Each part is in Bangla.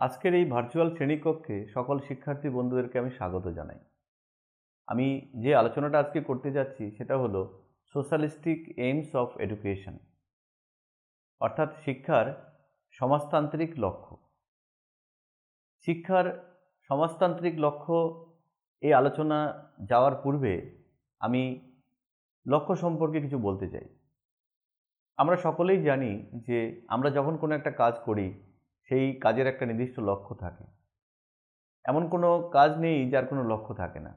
আজকের এই ভার্চুয়াল শ্রেণীকক্ষে সকল শিক্ষার্থী বন্ধুদেরকে আমি স্বাগত জানাই। আমি যে আলোচনাটা আজকে করতে যাচ্ছি সেটা হলো সোশ্যালিস্টিক এইমস অফ এডুকেশন, অর্থাৎ শিক্ষার সমাজতান্ত্রিক লক্ষ্য। শিক্ষার সমাজতান্ত্রিক লক্ষ্য এই আলোচনা যাওয়ার পূর্বে আমি লক্ষ্য সম্পর্কে কিছু বলতে চাই। আমরা সকলেই জানি যে আমরা যখন কোনো একটা কাজ করি সেই কাজের একটা নির্দিষ্ট লক্ষ্য থাকে। এমন কোনো কাজ নেই যার কোনো লক্ষ্য থাকে না,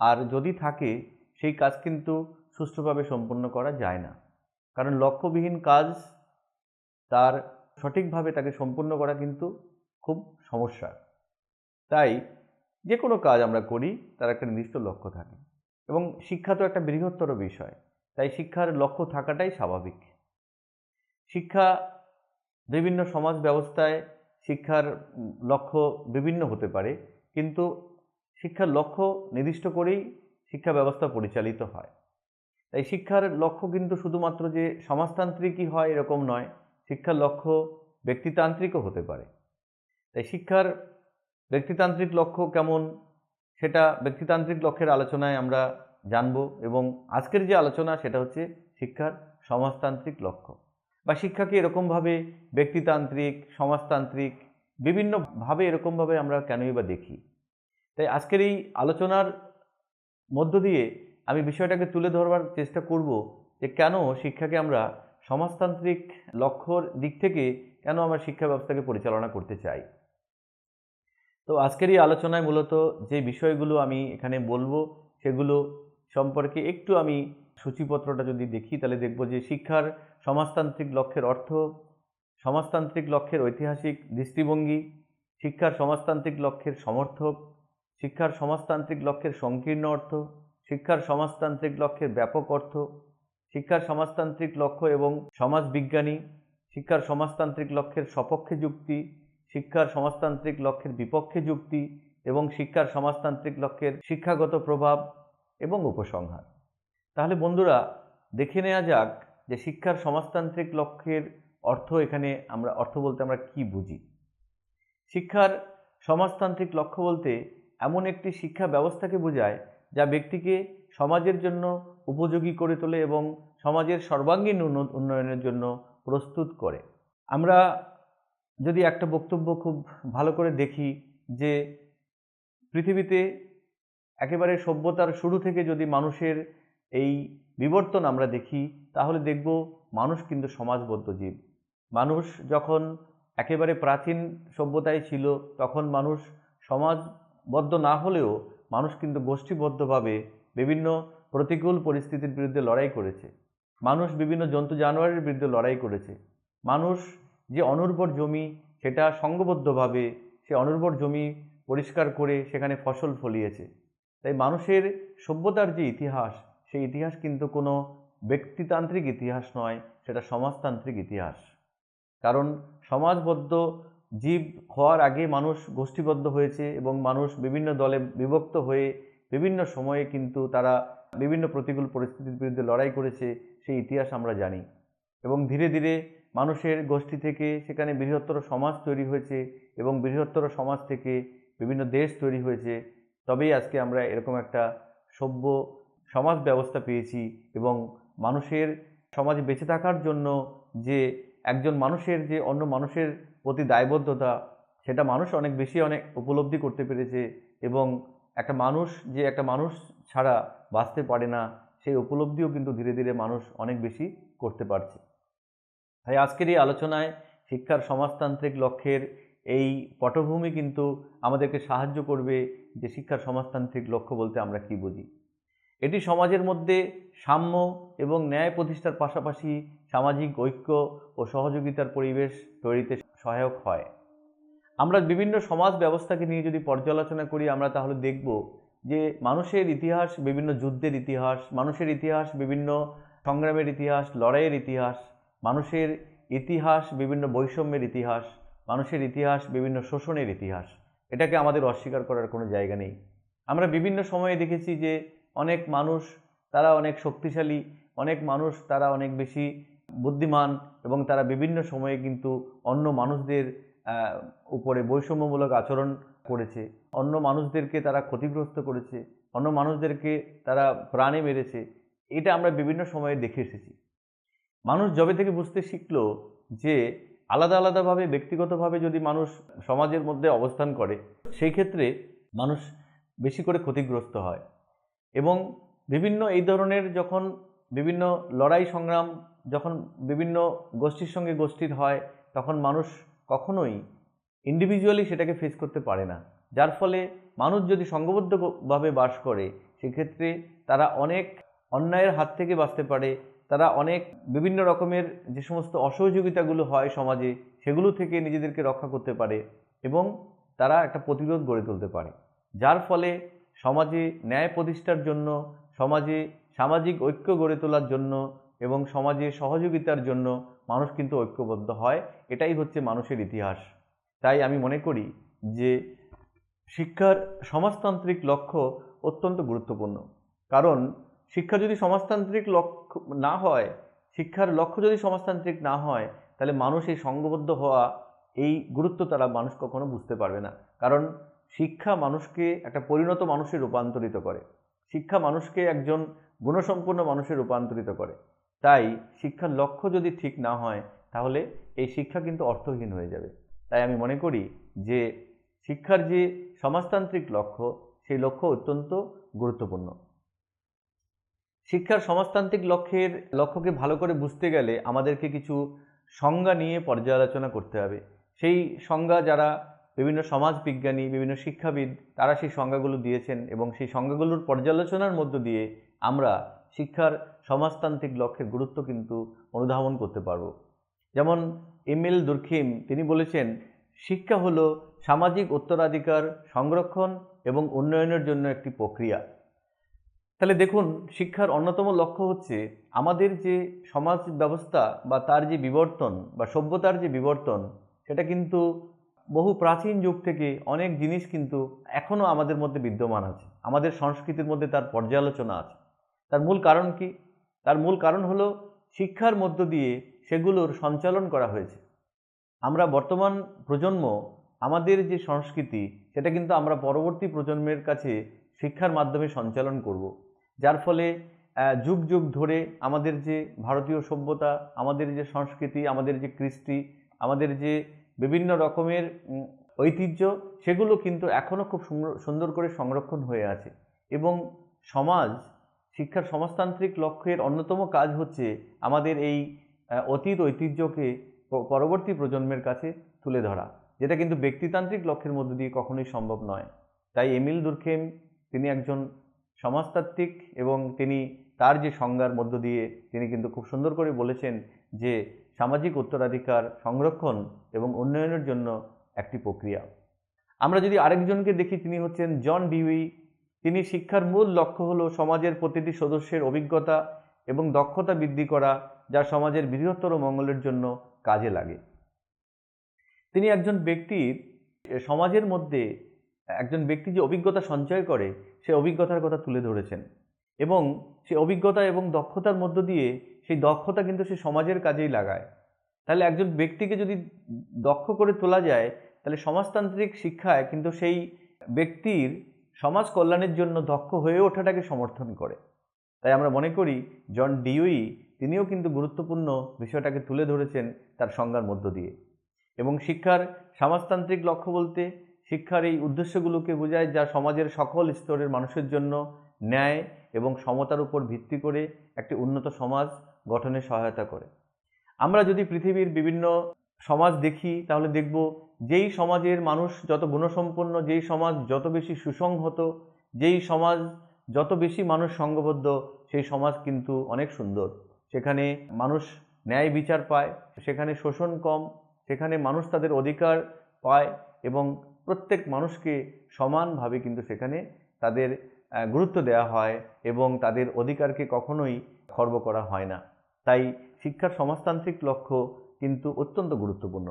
আর যদি থাকে সেই কাজ কিন্তু সুষ্ঠুভাবে সম্পন্ন করা যায় না, কারণ লক্ষ্যবিহীন কাজ তার সঠিকভাবে তাকে সম্পূর্ণ করা কিন্তু খুব সমস্যা। তাই যে কোনো কাজ আমরা করি তার একটা নির্দিষ্ট লক্ষ্য থাকে, এবং শিক্ষা তো একটা বৃহত্তর বিষয়, তাই শিক্ষার লক্ষ্য থাকাটাই স্বাভাবিক। শিক্ষা বিভিন্ন সমাজ ব্যবস্থায় শিক্ষার লক্ষ্য বিভিন্ন হতে পারে, কিন্তু শিক্ষার লক্ষ্য নির্দিষ্ট করেই শিক্ষা ব্যবস্থা পরিচালিত হয়। তাই শিক্ষার লক্ষ্য কিন্তু শুধুমাত্র যে সমাজতান্ত্রিকই হয় এরকম নয়, শিক্ষার লক্ষ্য ব্যক্তিতান্ত্রিকও হতে পারে। তাই শিক্ষার ব্যক্তিতান্ত্রিক লক্ষ্য কেমন সেটা ব্যক্তিতান্ত্রিক লক্ষ্যের আলোচনায় আমরা জানব, এবং আজকের যে আলোচনা সেটা হচ্ছে শিক্ষার সমাজতান্ত্রিক লক্ষ্য। বা শিক্ষাকে এরকমভাবে ব্যক্তিতান্ত্রিক, সমাজতান্ত্রিক বিভিন্নভাবে এরকমভাবে আমরা কেনই বা দেখি। তাই আজকের এই আলোচনার মধ্য দিয়ে আমি বিষয়টাকে তুলে ধরবার চেষ্টা করব যে কেন শিক্ষাকে আমরা সমাজতান্ত্রিক লক্ষ্যর দিক থেকে কেন আমরা শিক্ষা ব্যবস্থাকে পরিচালনা করতে চাই। তো আজকের এই আলোচনায় মূলত যে বিষয়গুলো আমি এখানে বলবো সেগুলো সম্পর্কে একটু আমি সূচিপত্রটা যদি দেখি তাহলে দেখব যে শিক্ষার সমাজতান্ত্রিক লক্ষ্যের অর্থ, সমাজতান্ত্রিক লক্ষ্যের ঐতিহাসিক দৃষ্টিভঙ্গি, শিক্ষার সমাজতান্ত্রিক লক্ষ্যের সমর্থক, শিক্ষার সমাজতান্ত্রিক লক্ষ্যের সংকীর্ণ অর্থ, শিক্ষার সমাজতান্ত্রিক লক্ষ্যের ব্যাপক অর্থ, শিক্ষার সমাজতান্ত্রিক লক্ষ্য এবং সমাজবিজ্ঞানী, শিক্ষার সমাজতান্ত্রিক লক্ষ্যের সপক্ষে যুক্তি, শিক্ষার সমাজতান্ত্রিক লক্ষ্যের বিপক্ষে যুক্তি, এবং শিক্ষার সমাজতান্ত্রিক লক্ষ্যের শিক্ষাগত প্রভাব এবং উপসংহার। তাহলে বন্ধুরা দেখে নেওয়া যাক যে শিক্ষার সমাজতান্ত্রিক লক্ষ্যের অর্থ, এখানে আমরা অর্থ বলতে আমরা কি বুঝি। শিক্ষার সমাজতান্ত্রিক লক্ষ্য বলতে এমন একটি শিক্ষা ব্যবস্থাকে বোঝায় যা ব্যক্তিকে সমাজের জন্য উপযোগী করে তোলে এবং সমাজের সর্বাঙ্গীন উন্নয়নের জন্য প্রস্তুত করে। আমরা যদি একটা বক্তব্য খুব ভালো করে দেখি যে পৃথিবীতে একেবারে সভ্যতার শুরু থেকে যদি মানুষের এই বিবর্তন আমরা দেখি তাহলে দেখব মানুষ কিন্তু সমাজবদ্ধ জীব। মানুষ যখন একেবারে প্রাচীন সভ্যতায় ছিল তখন মানুষ সমাজবদ্ধ না হলেও মানুষ কিন্তু গোষ্ঠীবদ্ধভাবে বিভিন্ন প্রতিকূল পরিস্থিতির বিরুদ্ধে লড়াই করেছে। মানুষ বিভিন্ন জন্তু জানোয়ারের বিরুদ্ধে লড়াই করেছে। মানুষ যে অনুর্বর জমি সেটা সংঘবদ্ধভাবে সে অনুর্বর জমি পরিষ্কার করে সেখানে ফসল ফলিয়েছে। তাই মানুষের সভ্যতার যে ইতিহাস সেই ইতিহাস কিন্তু কোনো ব্যক্তিতান্ত্রিক ইতিহাস নয়, সেটা সমাজতান্ত্রিক ইতিহাস। কারণ সমাজবদ্ধ জীব হওয়ার আগে মানুষ গোষ্ঠীবদ্ধ হয়েছে এবং মানুষ বিভিন্ন দলে বিভক্ত হয়ে বিভিন্ন সময়ে কিন্তু তারা বিভিন্ন প্রতিকূল পরিস্থিতির বিরুদ্ধে লড়াই করেছে, সেই ইতিহাস আমরা জানি। এবং ধীরে ধীরে মানুষের গোষ্ঠী থেকে সেখানে বৃহত্তর সমাজ তৈরি হয়েছে এবং বৃহত্তর সমাজ থেকে বিভিন্ন দেশ তৈরি হয়েছে। তবেই আজকে আমরা এরকম একটা সভ্য সমাজ ব্যবস্থা পেয়েছি, এবং মানুষের সমাজে বেঁচে থাকার জন্য যে একজন মানুষের যে অন্য মানুষের প্রতি দায়বদ্ধতা সেটা মানুষ অনেক বেশি উপলব্ধি করতে পেরেছে, এবং একটা মানুষ যে একটা মানুষ ছাড়া বাঁচতে পারে না সেই উপলব্ধিও কিন্তু ধীরে ধীরে মানুষ অনেক বেশি করতে পারছে। তাই আজকের এই আলোচনায় শিক্ষার সমাজতান্ত্রিক লক্ষ্যের এই পটভূমি কিন্তু আমাদেরকে সাহায্য করবে যে শিক্ষার সমাজতান্ত্রিক লক্ষ্য বলতে আমরা কি বুঝি। এটি সমাজের মধ্যে সাম্য এবং ন্যায় প্রতিষ্ঠার পাশাপাশি সামাজিক ঐক্য ও সহযোগিতার পরিবেশ তৈরিতে সহায়ক হয়। আমরা বিভিন্ন সমাজ ব্যবস্থাকে নিয়ে যদি পর্যালোচনা করি আমরা তাহলে দেখব যে মানুষের ইতিহাস, বিভিন্ন যুদ্ধের ইতিহাস, মানুষের ইতিহাস, বিভিন্ন সংগ্রামের ইতিহাস, লড়াইয়ের ইতিহাস, মানুষের ইতিহাস, বিভিন্ন বৈষম্যের ইতিহাস, মানুষের ইতিহাস, বিভিন্ন শোষণের ইতিহাস। এটাকে আমাদের অস্বীকার করার কোনো জায়গা নেই। আমরা বিভিন্ন সময়ে দেখেছি যে অনেক মানুষ তারা অনেক শক্তিশালী, অনেক মানুষ তারা অনেক বেশি বুদ্ধিমান, এবং তারা বিভিন্ন সময়ে কিন্তু অন্য মানুষদের উপরে বৈষম্যমূলক আচরণ করেছে, অন্য মানুষদেরকে তারা ক্ষতিগ্রস্ত করেছে, অন্য মানুষদেরকে তারা প্রাণে মেরেছে। এটা আমরা বিভিন্ন সময়ে দেখে এসেছি। মানুষ যবে থেকে বুঝতে শিখলো যে আলাদা আলাদাভাবে, ব্যক্তিগতভাবে যদি মানুষ সমাজের মধ্যে অবস্থান করে সেই ক্ষেত্রে মানুষ বেশি করে ক্ষতিগ্রস্ত হয়, এবং বিভিন্ন এই ধরনের যখন বিভিন্ন লড়াই সংগ্রাম যখন বিভিন্ন গোষ্ঠীর সঙ্গে গোষ্ঠীর হয় তখন মানুষ কখনোই ইন্ডিভিজুয়ালি সেটাকে ফেস করতে পারে না। যার ফলে মানুষ যদি সংঘবদ্ধভাবে বাস করে সেক্ষেত্রে তারা অনেক অন্যায়ের হাত থেকে বাঁচতে পারে, তারা অনেক বিভিন্ন রকমের যে সমস্ত অসহযোগিতাগুলো হয় সমাজে সেগুলো থেকে নিজেদেরকে রক্ষা করতে পারে, এবং তারা একটা প্রতিরোধ গড়ে তুলতে পারে। যার ফলে সমাজে ন্যায় প্রতিষ্ঠার জন্য, সমাজে সামাজিক ঐক্য গড়ে তোলার জন্য এবং সমাজে সহযোগিতার জন্য মানুষ কিন্তু ঐক্যবদ্ধ হয়। এটাই হচ্ছে মানুষের ইতিহাস। তাই আমি মনে করি যে শিক্ষার সমাজতান্ত্রিক লক্ষ্য অত্যন্ত গুরুত্বপূর্ণ। কারণ শিক্ষা যদি সমাজতান্ত্রিক লক্ষ্য না হয়, শিক্ষার লক্ষ্য যদি সমাজতান্ত্রিক না হয়, তাহলে মানুষ এই সংঘবদ্ধ হওয়া, এই গুরুত্ব তারা মানুষ কখনো বুঝতে পারবে না। কারণ শিক্ষা মানুষকে একটা পরিণত মানুষে রূপান্তরিত করে, শিক্ষা মানুষকে একজন গুণসম্পন্ন মানুষে রূপান্তরিত করে। তাই শিক্ষার লক্ষ্য যদি ঠিক না হয় তাহলে এই শিক্ষা কিন্তু অর্থহীন হয়ে যাবে। তাই আমি মনে করি যে শিক্ষার যে সমাজতান্ত্রিক লক্ষ্য, সেই লক্ষ্য অত্যন্ত গুরুত্বপূর্ণ। শিক্ষার সমাজতান্ত্রিক লক্ষ্যকে ভালো করে বুঝতে গেলে আমাদেরকে কিছু সংজ্ঞা নিয়ে পর্যালোচনা করতে হবে। সেই সংজ্ঞা যারা বিভিন্ন সমাজবিজ্ঞানী, বিভিন্ন শিক্ষাবিদ তারা সেই সংজ্ঞাগুলো দিয়েছেন, এবং সেই সংজ্ঞাগুলোর পর্যালোচনার মধ্য দিয়ে আমরা শিক্ষার সমাজতান্ত্রিক লক্ষ্যের গুরুত্ব কিন্তু অনুধাবন করতে পারব। যেমন এমিল দুর্খিম তিনি বলেছেন, শিক্ষা হলো সামাজিক উত্তরাধিকার সংরক্ষণ এবং উন্নয়নের জন্য একটি প্রক্রিয়া। তাহলে দেখুন, শিক্ষার অন্যতম লক্ষ্য হচ্ছে আমাদের যে সমাজ ব্যবস্থা বা তার যে বিবর্তন বা সভ্যতার যে বিবর্তন, সেটা কিন্তু বহু প্রাচীন যুগ থেকে অনেক জিনিস কিন্তু এখনও আমাদের মধ্যে বিদ্যমান আছে, আমাদের সংস্কৃতির মধ্যে তার পর্যালোচনা আছে। তার মূল কারণ কি? তার মূল কারণ হলো শিক্ষার মধ্য দিয়ে সেগুলোর সঞ্চালন করা হয়েছে। আমরা বর্তমান প্রজন্ম আমাদের যে সংস্কৃতি সেটা কিন্তু আমরা পরবর্তী প্রজন্মের কাছে শিক্ষার মাধ্যমে সঞ্চালন করব, যার ফলে যুগ যুগ ধরে আমাদের যে ভারতীয় সভ্যতা, আমাদের যে সংস্কৃতি, আমাদের যে কৃষ্টি, আমাদের যে বিভিন্ন রকমের ঐতিহ্য, সেগুলো কিন্তু এখনও খুব সুন্দর করে সংরক্ষণ হয়ে আছে। এবং সমাজ শিক্ষার সমাজতান্ত্রিক লক্ষ্যের অন্যতম কাজ হচ্ছে আমাদের এই অতীত ঐতিহ্যকে পরবর্তী প্রজন্মের কাছে তুলে ধরা, যেটা কিন্তু ব্যক্তিতান্ত্রিক লক্ষ্যের মধ্য দিয়ে কখনোই সম্ভব নয়। তাই এমিল দুর্খেম তিনি একজন সমাজতাত্ত্বিক, এবং তিনি তার যে সংজ্ঞার মধ্য দিয়ে তিনি কিন্তু খুব সুন্দর করে বলেছেন যে সামাজিক উত্তরাধিকার সংরক্ষণ এবং উন্নয়নের জন্য একটি প্রক্রিয়া। আমরা যদি আরেকজনকে দেখি, তিনি হচ্ছেন জন ডিউই। তিনি শিক্ষার মূল লক্ষ্য হলো সমাজের প্রতিটি সদস্যের অভিজ্ঞতা এবং দক্ষতা বৃদ্ধি করা, যা সমাজের বৃহত্তর মঙ্গলের জন্য কাজে লাগে। তিনি একজন ব্যক্তির সমাজের মধ্যে একজন ব্যক্তি যে অভিজ্ঞতা সঞ্চয় করে সে অভিজ্ঞতার কথা তুলে ধরেছেন, এবং সেই অভিজ্ঞতা এবং দক্ষতার মধ্য দিয়ে সেই দক্ষতা কিন্তু সে সমাজের কাজেই লাগায়। তাহলে একজন ব্যক্তিকে যদি দক্ষ করে তোলা যায়, তাহলে সমাজতান্ত্রিক শিক্ষায় কিন্তু সেই ব্যক্তির সমাজ কল্যাণের জন্য দক্ষ হয়ে ওঠাটাকে সমর্থন করে। তাই আমরা মনে করি জন ডিউই তিনিও কিন্তু গুরুত্বপূর্ণ বিষয়টাকে তুলে ধরেছেন তার সংজ্ঞার মধ্য দিয়ে। এবং শিক্ষার সমাজতান্ত্রিক লক্ষ্য বলতে শিক্ষার এই উদ্দেশ্যগুলোকে বোঝায় যা সমাজের সকল স্তরের মানুষের জন্য ন্যায় এবং সমতার উপর ভিত্তি করে একটি উন্নত সমাজ গঠনে সহায়তা করে। আমরা যদি পৃথিবীর বিভিন্ন সমাজ দেখি তাহলে দেখব যেই সমাজের মানুষ যত গুণসম্পন্ন, যেই সমাজ যত বেশি সুসংহত, যেই সমাজ যত বেশি মানুষ সংঘবদ্ধ, সেই সমাজ কিন্তু অনেক সুন্দর। সেখানে মানুষ ন্যায় বিচার পায়, সেখানে শোষণ কম, সেখানে মানুষ তাদের অধিকার পায়, এবং প্রত্যেক মানুষকে সমানভাবে কিন্তু সেখানে তাদের গুরুত্ব দেওয়া হয় এবং তাদের অধিকারকে কখনোই খর্ব করা হয় না। তাই শিক্ষার সমাজতান্ত্রিক লক্ষ্য কিন্তু অত্যন্ত গুরুত্বপূর্ণ।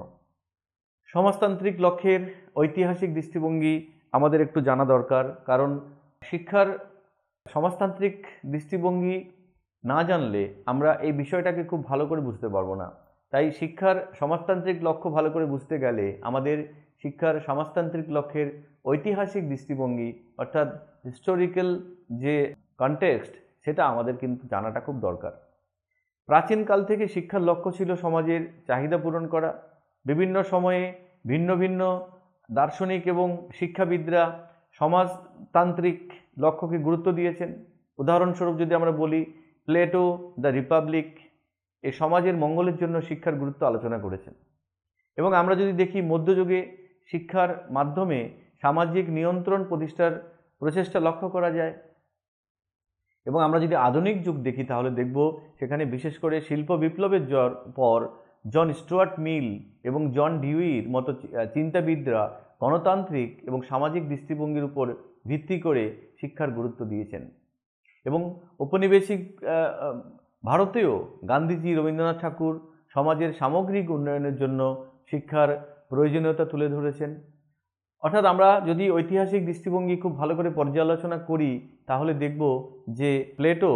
সমাজতান্ত্রিক লক্ষ্যের ঐতিহাসিক দৃষ্টিভঙ্গি আমাদের একটু জানা দরকার, কারণ শিক্ষার সমাজতান্ত্রিক দৃষ্টিভঙ্গি না জানলে আমরা এই বিষয়টাকে খুব ভালো করে বুঝতে পারবো না। তাই শিক্ষার সমাজতান্ত্রিক লক্ষ্য ভালো করে বুঝতে গেলে আমাদের শিক্ষার সমাজতান্ত্রিক লক্ষ্যের ঐতিহাসিক দৃষ্টিভঙ্গি অর্থাৎ হিস্টোরিক্যাল যে কনটেক্সট সেটা আমাদের কিন্তু জানাটা খুব দরকার। প্রাচীনকাল থেকে শিক্ষার লক্ষ্য ছিল সমাজের চাহিদা পূরণ করা। বিভিন্ন সময়ে ভিন্ন ভিন্ন দার্শনিক এবং শিক্ষাবিদরা সমাজতান্ত্রিক লক্ষ্যকে গুরুত্ব দিয়েছেন। উদাহরণস্বরূপ যদি আমরা বলি, প্লেটো দ্য রিপাবলিক এই সমাজের মঙ্গলের জন্য শিক্ষার গুরুত্ব আলোচনা করেছেন। এবং আমরা যদি দেখি মধ্যযুগে শিক্ষার মাধ্যমে সামাজিক নিয়ন্ত্রণ প্রতিষ্ঠার প্রচেষ্টা লক্ষ্য করা যায়। এবং আমরা যদি আধুনিক যুগ দেখি তাহলে দেখব সেখানে বিশেষ করে শিল্প বিপ্লবের পর জন স্টুয়ার্ট মিল এবং জন ডিউইর মতো চিন্তাবিদরা গণতান্ত্রিক এবং সামাজিক দৃষ্টিভঙ্গির উপর ভিত্তি করে শিক্ষার গুরুত্ব দিয়েছেন। এবং ঔপনিবেশিক ভারতেও গান্ধীজি, রবীন্দ্রনাথ ঠাকুর সমাজের সামগ্রিক উন্নয়নের জন্য শিক্ষার প্রয়োজনীয়তা তুলে ধরেছেন। অর্থাৎ আমরা যদি ঐতিহাসিক দৃষ্টিভঙ্গি খুব ভালো করে পর্যালোচনা করি তাহলে দেখব যে প্লেটো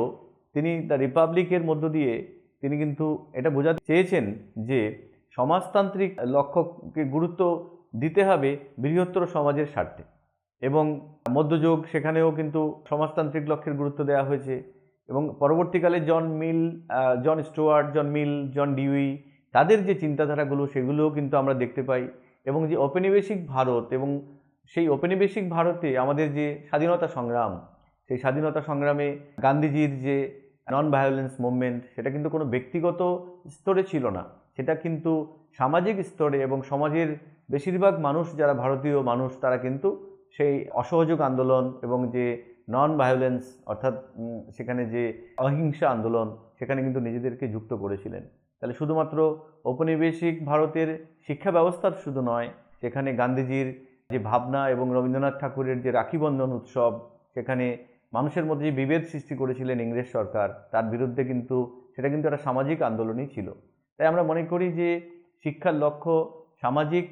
তিনি দ্য রিপাবলিকের মধ্য দিয়ে তিনি কিন্তু এটা বোঝাতে চেয়েছেন যে সমাজতান্ত্রিক লক্ষ্যকে গুরুত্ব দিতে হবে বৃহত্তর সমাজের স্বার্থে। এবং মধ্যযুগ সেখানেও কিন্তু সমাজতান্ত্রিক লক্ষ্যের গুরুত্ব দেওয়া হয়েছে। এবং পরবর্তীকালে জন স্টুয়ার্ট, জন মিল, জন ডিউই তাদের যে চিন্তাধারাগুলো সেগুলোও কিন্তু আমরা দেখতে পাই। এবং যে ঔপনিবেশিক ভারত এবং সেই ঔপনিবেশিক ভারতে আমাদের যে স্বাধীনতা সংগ্রাম, সেই স্বাধীনতা সংগ্রামে গান্ধীজির যে নন ভায়োলেন্স মুভমেন্ট সেটা কিন্তু কোনো ব্যক্তিগত স্তরে ছিল না, সেটা কিন্তু সামাজিক স্তরে এবং সমাজের বেশিরভাগ মানুষ যারা ভারতীয় মানুষ তারা কিন্তু সেই অসহযোগ আন্দোলন এবং যে নন ভায়োলেন্স অর্থাৎ সেখানে যে অহিংসা আন্দোলন সেখানে কিন্তু নিজেদেরকে যুক্ত করেছিলেন। তাহলে শুধুমাত্র ঔপনিবেশিক ভারতের শিক্ষা ব্যবস্থার শুধু নয়, সেখানে গান্ধীজির যে ভাবনা এবং রবীন্দ্রনাথ ঠাকুরের যে রাখি বন্ধন উৎসব, সেখানে মানুষের মধ্যে যে বিভেদ সৃষ্টি করেছিলেন ইংরেজ সরকার তার বিরুদ্ধে কিন্তু সেটা কিন্তু একটা সামাজিক আন্দোলনই ছিল। তাই আমরা মনে করি যে শিক্ষার লক্ষ্য সামাজিক,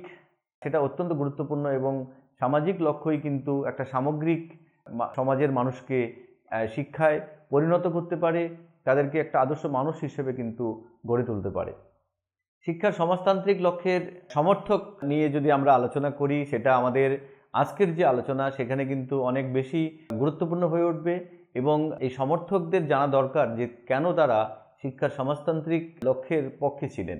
সেটা অত্যন্ত গুরুত্বপূর্ণ এবং সামাজিক লক্ষ্যই কিন্তু একটা সামগ্রিক সমাজের মানুষকে শিক্ষায় পরিণত করতে পারে, তাদেরকে একটা আদর্শ মানুষ হিসেবে কিন্তু গড়ে তুলতে পারে। শিক্ষার সমাজতান্ত্রিক লক্ষ্যের সমর্থক নিয়ে যদি আমরা আলোচনা করি, সেটা আমাদের আজকের যে আলোচনা সেখানে কিন্তু অনেক বেশি গুরুত্বপূর্ণ হয়ে উঠবে। এবং এই সমর্থকদের জানা দরকার যে কেন তারা শিক্ষার সমাজতান্ত্রিক লক্ষ্যের পক্ষে ছিলেন।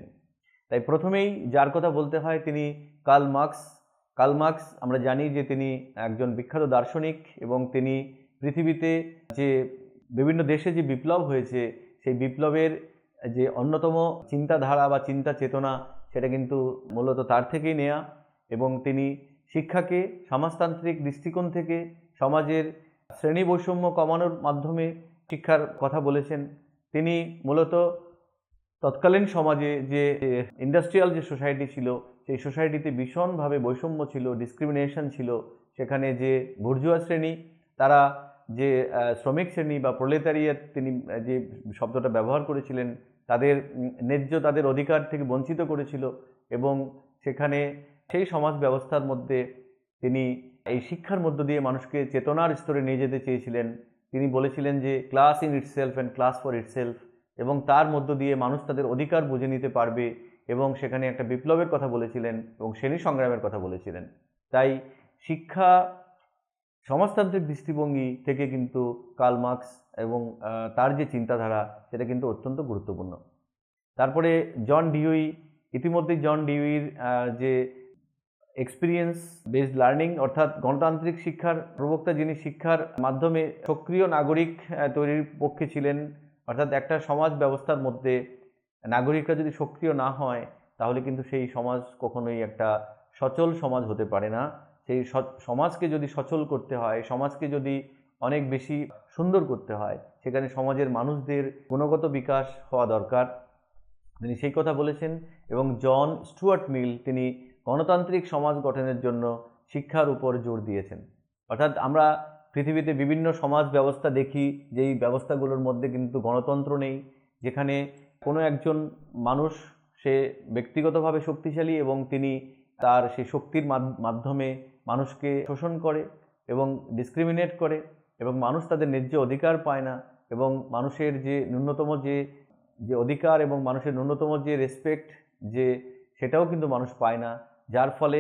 তাই প্রথমেই যার কথা বলতে হয় তিনি কার্ল মার্কস। আমরা জানি যে তিনি একজন বিখ্যাত দার্শনিক এবং তিনি পৃথিবীতে যে বিভিন্ন দেশে যে বিপ্লব হয়েছে সেই বিপ্লবের যে অন্যতম চিন্তাধারা বা চিন্তা চেতনা সেটা কিন্তু মূলত তার থেকেই নেয়া। এবং তিনি শিক্ষাকে সমাজতান্ত্রিক দৃষ্টিকোণ থেকে সমাজের শ্রেণী বৈষম্য কমানোর মাধ্যমে শিক্ষার কথা বলেছেন। তিনি মূলত তৎকালীন সমাজে যে ইন্ডাস্ট্রিয়াল যে সোসাইটি ছিল সেই সোসাইটিতে ভীষণভাবে বৈষম্য ছিল, ডিসক্রিমিনেশন ছিল। সেখানে যে বুর্জুয়া শ্রেণী তারা যে শ্রমিক শ্রেণী বা প্রলেতারিয়েট তিনি যে শব্দটা ব্যবহার করেছিলেন তাদের তাদের অধিকার থেকে বঞ্চিত করেছিল। এবং সেখানে সেই সমাজ ব্যবস্থার মধ্যে তিনি এই শিক্ষার মধ্য দিয়ে মানুষকে চেতনার স্তরে নিয়ে যেতে চেয়েছিলেন। তিনি বলেছিলেন যে class in itself and class for itself, এবং তার মধ্য দিয়ে মানুষ তাদের অধিকার বুঝে নিতে পারবে। এবং সেখানে একটা বিপ্লবের কথা বলেছিলেন এবং শ্রেণী সংগ্রামের কথা বলেছিলেন। তাই শিক্ষা সমাজতান্ত্রিক দৃষ্টিভঙ্গি থেকে কিন্তু কার্ল মার্কস এবং তার যে চিন্তাধারা সেটা কিন্তু অত্যন্ত গুরুত্বপূর্ণ। তারপরে জন ডিউই, ইতিমধ্যেই জন ডিউইর যে এক্সপিরিয়েন্স বেসড লার্নিং অর্থাৎ গণতান্ত্রিক শিক্ষার প্রবক্তা, যিনি শিক্ষার মাধ্যমে সক্রিয় নাগরিক তৈরির পক্ষে ছিলেন। অর্থাৎ একটা সমাজ ব্যবস্থার মধ্যে নাগরিকরা যদি সক্রিয় না হয় তাহলে কিন্তু সেই সমাজ কখনোই একটা সচল সমাজ হতে পারে না। সেই সমাজকে যদি সচল করতে হয়, সমাজকে যদি অনেক বেশি সুন্দর করতে হয়, সেখানে সমাজের মানুষদের গুণগত বিকাশ হওয়া দরকার। তিনি সেই কথা বলেছেন। এবং জন স্টুয়ার্ট মিল তিনি গণতান্ত্রিক সমাজ গঠনের জন্য শিক্ষার উপর জোর দিয়েছেন। অর্থাৎ আমরা পৃথিবীতে বিভিন্ন সমাজ ব্যবস্থা দেখি, যেই ব্যবস্থাগুলোর মধ্যে কিন্তু গণতন্ত্র নেই, যেখানে কোনো একজন মানুষ সে ব্যক্তিগতভাবে শক্তিশালী এবং তিনি তার সেই শক্তির মাধ্যমে মানুষকে শোষণ করে এবং ডিসক্রিমিনেট করে এবং মানুষ তাদের ন্যায্য অধিকার পায় না এবং মানুষের যে ন্যূনতম যে অধিকার এবং মানুষের ন্যূনতম যে রেসপেক্ট সেটাও কিন্তু মানুষ পায় না। যার ফলে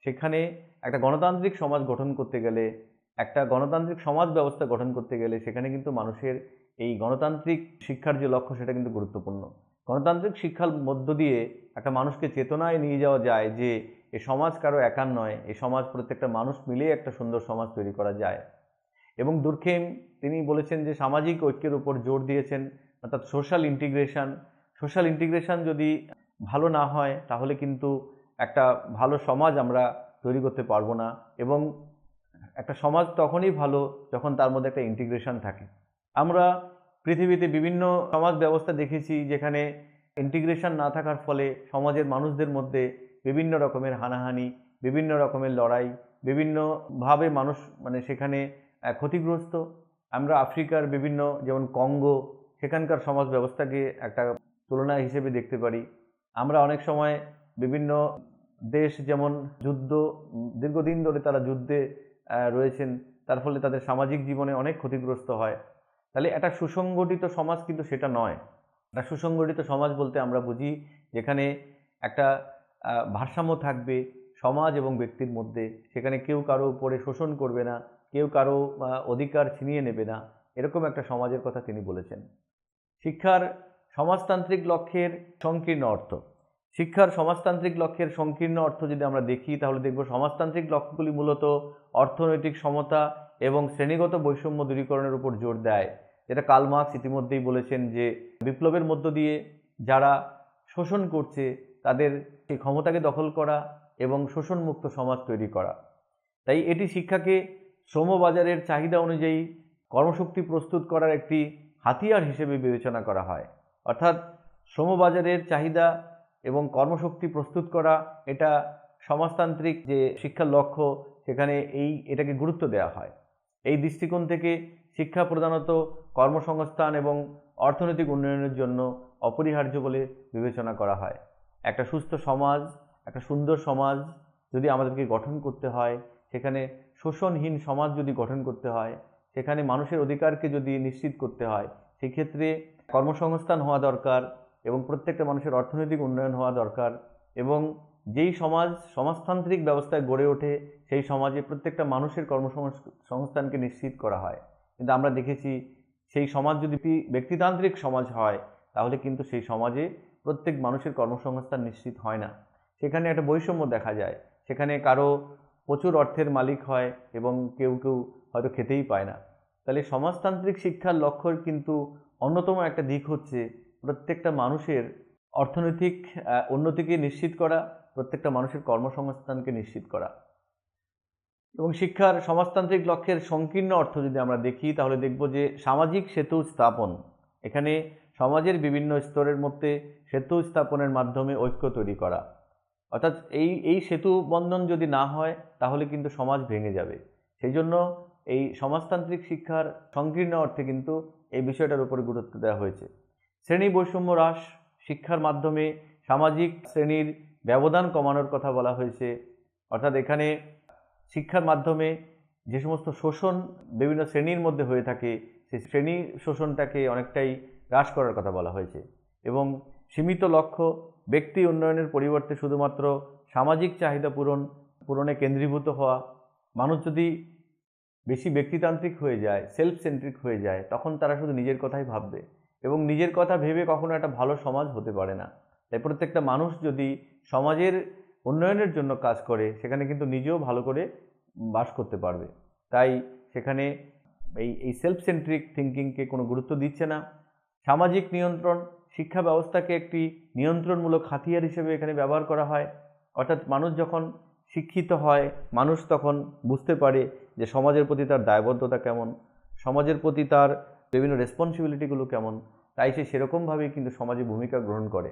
সেখানে একটা গণতান্ত্রিক সমাজ গঠন করতে গেলে, একটা গণতান্ত্রিক সমাজ ব্যবস্থা গঠন করতে গেলে সেখানে কিন্তু মানুষের এই গণতান্ত্রিক শিক্ষার যে লক্ষ্য সেটা কিন্তু গুরুত্বপূর্ণ। গণতান্ত্রিক শিক্ষার মধ্য দিয়ে একটা মানুষকে চেতনায় নিয়ে যাওয়া যায় যে এই সমাজ কারো একার নয়, এই সমাজ প্রত্যেকটা মানুষ মিলিয়ে একটা সুন্দর সমাজ তৈরি করা যায়। এবং দুর্খেম তিনি বলেছেন যে সামাজিক ঐক্যের উপর জোর দিয়েছেন, অর্থাৎ সোশ্যাল ইন্টিগ্রেশন যদি ভালো না হয় তাহলে কিন্তু একটা ভালো সমাজ আমরা তৈরি করতে পারবো না। এবং একটা সমাজ তখনই ভালো যখন তার মধ্যে একটা ইন্টিগ্রেশন থাকে। আমরা পৃথিবীতে বিভিন্ন সমাজ ব্যবস্থা দেখেছি যেখানে ইন্টিগ্রেশন না থাকার ফলে সমাজের মানুষদের মধ্যে বিভিন্ন রকমের হানাহানি, বিভিন্ন রকমের লড়াই, বিভিন্নভাবে মানুষ সেখানে ক্ষতিগ্রস্ত। আমরা আফ্রিকার বিভিন্ন যেমন কঙ্গো, সেখানকার সমাজ ব্যবস্থাকে একটা তুলনা হিসেবে দেখতে পারি। আমরা অনেক সময় বিভিন্ন দেশ যেমন দীর্ঘদিন ধরে তারা যুদ্ধে রয়েছেন, তার ফলে তাদের সামাজিক জীবনে অনেক ক্ষতিগ্রস্ত হয়। তাহলে একটা সুসংগঠিত সমাজ কিন্তু সেটা নয়। একটা সুসংগঠিত সমাজ বলতে আমরা বুঝি যেখানে একটা ভারসাম্য থাকবে সমাজ এবং ব্যক্তির মধ্যে, সেখানে কেউ কারো উপরে শোষণ করবে না, কেউ কারো অধিকার ছিনিয়ে নেবে না, এরকম একটা সমাজের কথা তিনি বলেছেন। শিক্ষার সমাজতান্ত্রিক লক্ষ্যের সংকীর্ণ অর্থ। শিক্ষার সমাজতান্ত্রিক লক্ষ্যের সংকীর্ণ অর্থ যদি আমরা দেখি তাহলে দেখব সমাজতান্ত্রিক লক্ষ্যগুলি মূলত অর্থনৈতিক সমতা এবং শ্রেণীগত বৈষম্য দূরীকরণের উপর জোর দেয়, যেটা কার্ল মার্কস ইতিমধ্যেই বলেছেন যে বিপ্লবের মধ্য দিয়ে যারা শোষণ করছে তাদের সেই ক্ষমতাকে দখল করা এবং শোষণমুক্ত সমাজ তৈরি করা। তাই এটি শিক্ষাকে শ্রমবাজারের চাহিদা অনুযায়ী কর্মশক্তি প্রস্তুত করার একটি হাতিয়ার হিসেবে বিবেচনা করা হয়। অর্থাৎ শ্রমবাজারের চাহিদা এবং কর্মশক্তি প্রস্তুত করা এটা সমাজতান্ত্রিক যে শিক্ষার লক্ষ্য সেখানে এটাকে গুরুত্ব দেওয়া হয়। এই দৃষ্টিকোণ থেকে শিক্ষা প্রধানত কর্মসংস্থান এবং অর্থনৈতিক উন্নয়নের জন্য অপরিহার্য বলে বিবেচনা করা হয়। একটা সুস্থ সমাজ, একটা সুন্দর সমাজ যদি আমাদেরকে গঠন করতে হয়, সেখানে শোষণহীন সমাজ যদি গঠন করতে হয়, সেখানে মানুষের অধিকারকে যদি নিশ্চিত করতে হয়, সেক্ষেত্রে কর্মসংস্থান হওয়া দরকার এবং প্রত্যেকটা মানুষের অর্থনৈতিক উন্নয়ন হওয়া দরকার। এবং যেই সমাজতান্ত্রিক ব্যবস্থায় গড়ে ওঠে সেই সমাজে প্রত্যেকটা মানুষের কর্মসংস্থানকে নিশ্চিত করা হয়। কিন্তু আমরা দেখেছি সেই সমাজ যদি ব্যক্তিতান্ত্রিক সমাজ হয় তাহলে কিন্তু সেই সমাজে প্রত্যেক মানুষের কর্মসংস্থান নিশ্চিত হয় না, সেখানে একটা বৈষম্য দেখা যায়, সেখানে কারো প্রচুর অর্থের মালিক হয় এবং কেউ হয়তো খেতেই পায় না। তাহলে সমাজতান্ত্রিক শিক্ষার লক্ষ্যের কিন্তু অন্যতম একটা দিক হচ্ছে প্রত্যেকটা মানুষের অর্থনৈতিক উন্নতিকে নিশ্চিত করা, প্রত্যেকটা মানুষের কর্মসংস্থানকে নিশ্চিত করা। এবং শিক্ষার সমাজতান্ত্রিক লক্ষ্যের সংকীর্ণ অর্থ যদি আমরা দেখি তাহলে দেখব যে সামাজিক সেতু স্থাপন, এখানে সমাজের বিভিন্ন স্তরের মধ্যে সেতু স্থাপনের মাধ্যমে ঐক্য তৈরি করা। অর্থাৎ এই সেতু বন্ধন যদি না হয় তাহলে কিন্তু সমাজ ভেঙে যাবে। সেই জন্য এই সমাজতান্ত্রিক শিক্ষার সংকীর্ণ অর্থে কিন্তু এই বিষয়টার উপর গুরুত্ব দেওয়া হয়েছে। শ্রেণী বৈষম্য হ্রাস, শিক্ষার মাধ্যমে সামাজিক শ্রেণীর ব্যবধান কমানোর কথা বলা হয়েছে। অর্থাৎ এখানে শিক্ষার মাধ্যমে যে সমস্ত শোষণ বিভিন্ন শ্রেণীর মধ্যে হয়ে থাকে সেই শ্রেণী শোষণটাকে অনেকটাই হ্রাস করার কথা বলা হয়েছে। এবং সীমিত লক্ষ্য, ব্যক্তি উন্নয়নের পরিবর্তে শুধুমাত্র সামাজিক চাহিদা পূরণে কেন্দ্রীভূত হওয়া। মানুষ যদি বেশি ব্যক্তিতান্ত্রিক হয়ে যায়, সেলফ সেন্ট্রিক হয়ে যায়, তখন তারা শুধু নিজের কথাই ভাববে এবং নিজের কথা ভেবে কখনো একটা ভালো সমাজ হতে পারে না। তাই প্রত্যেকটা মানুষ যদি সমাজের উন্নয়নের জন্য কাজ করে সেখানে কিন্তু নিজেও ভালো করে বাস করতে পারবে। তাই সেখানে এই সেলফ সেন্ট্রিক থিঙ্কিংকে কোনো গুরুত্ব দিচ্ছে না। সামাজিক নিয়ন্ত্রণ, শিক্ষা ব্যবস্থাকে একটি নিয়ন্ত্রণমূলক হাতিয়ার হিসেবে এখানে ব্যবহার করা হয়। অর্থাৎ মানুষ যখন শিক্ষিত হয়, মানুষ তখন বুঝতে পারে যে সমাজের প্রতি তার দায়বদ্ধতা কেমন, সমাজের প্রতি তার বিভিন্ন রেসপন্সিবিলিটিগুলো কেমন, তাই সে সেরকমভাবেই কিন্তু সমাজে ভূমিকা গ্রহণ করে।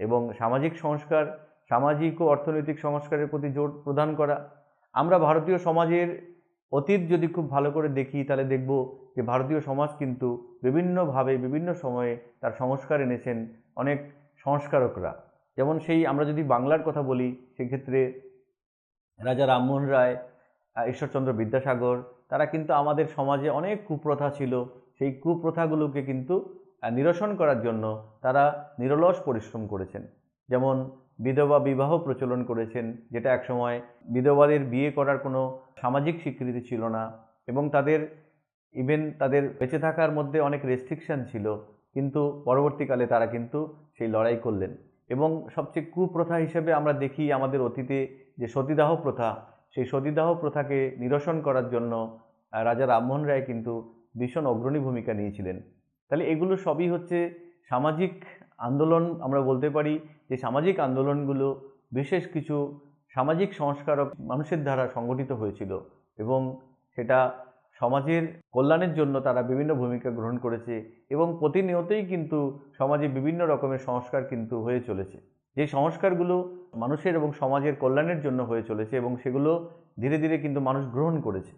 এবং সামাজিক সংস্কার, সামাজিক ও অর্থনৈতিক সংস্কারের প্রতি জোর প্রদান করা। আমরা ভারতীয় সমাজের অতীত যদি খুব ভালো করে দেখি তাহলে দেখব যে ভারতীয় সমাজ কিন্তু বিভিন্নভাবে বিভিন্ন সময়ে তার সংস্কার এনেছেন অনেক সংস্কারকরা। যেমন সেই আমরা যদি বাংলার কথা বলি সেক্ষেত্রে রাজা রামমোহন রায়, ঈশ্বরচন্দ্র বিদ্যাসাগর, তারা কিন্তু আমাদের সমাজে অনেক কুপ্রথা ছিল, সেই কুপ্রথাগুলোকে কিন্তু নিরসন করার জন্য তারা নিরলস পরিশ্রম করেছেন। যেমন বিধবা বিবাহ প্রচলন করেছেন, যেটা একসময় বিধবাদের বিয়ে করার কোনো সামাজিক স্বীকৃতি ছিল না এবং তাদের তাদের বেঁচে থাকার মধ্যে অনেক রেস্ট্রিকশন ছিল, কিন্তু পরবর্তীকালে তারা কিন্তু সেই লড়াই করলেন। এবং সবচেয়ে কুপ্রথা হিসেবে আমরা দেখি আমাদের অতীতে যে সতীদাহ প্রথা, সেই সতীদাহ প্রথাকে নিরসন করার জন্য রাজা রামমোহন রায় কিন্তু ভীষণ অগ্রণী ভূমিকা নিয়েছিলেন। তাহলে এগুলো সবই হচ্ছে সামাজিক আন্দোলন। আমরা বলতে পারি যে সামাজিক আন্দোলনগুলো বিশেষ কিছু সামাজিক সংস্কারক মানুষের দ্বারা সংগঠিত হয়েছিল এবং সেটা সমাজের কল্যাণের জন্য তারা বিভিন্ন ভূমিকা গ্রহণ করেছে এবং প্রতিনিয়তই কিন্তু সমাজে বিভিন্ন রকমের সংস্কার কিন্তু হয়ে চলেছে। যে সংস্কারগুলো মানুষের এবং সমাজের কল্যাণের জন্য হয়ে চলেছে এবং সেগুলো ধীরে ধীরে কিন্তু মানুষ গ্রহণ করেছে।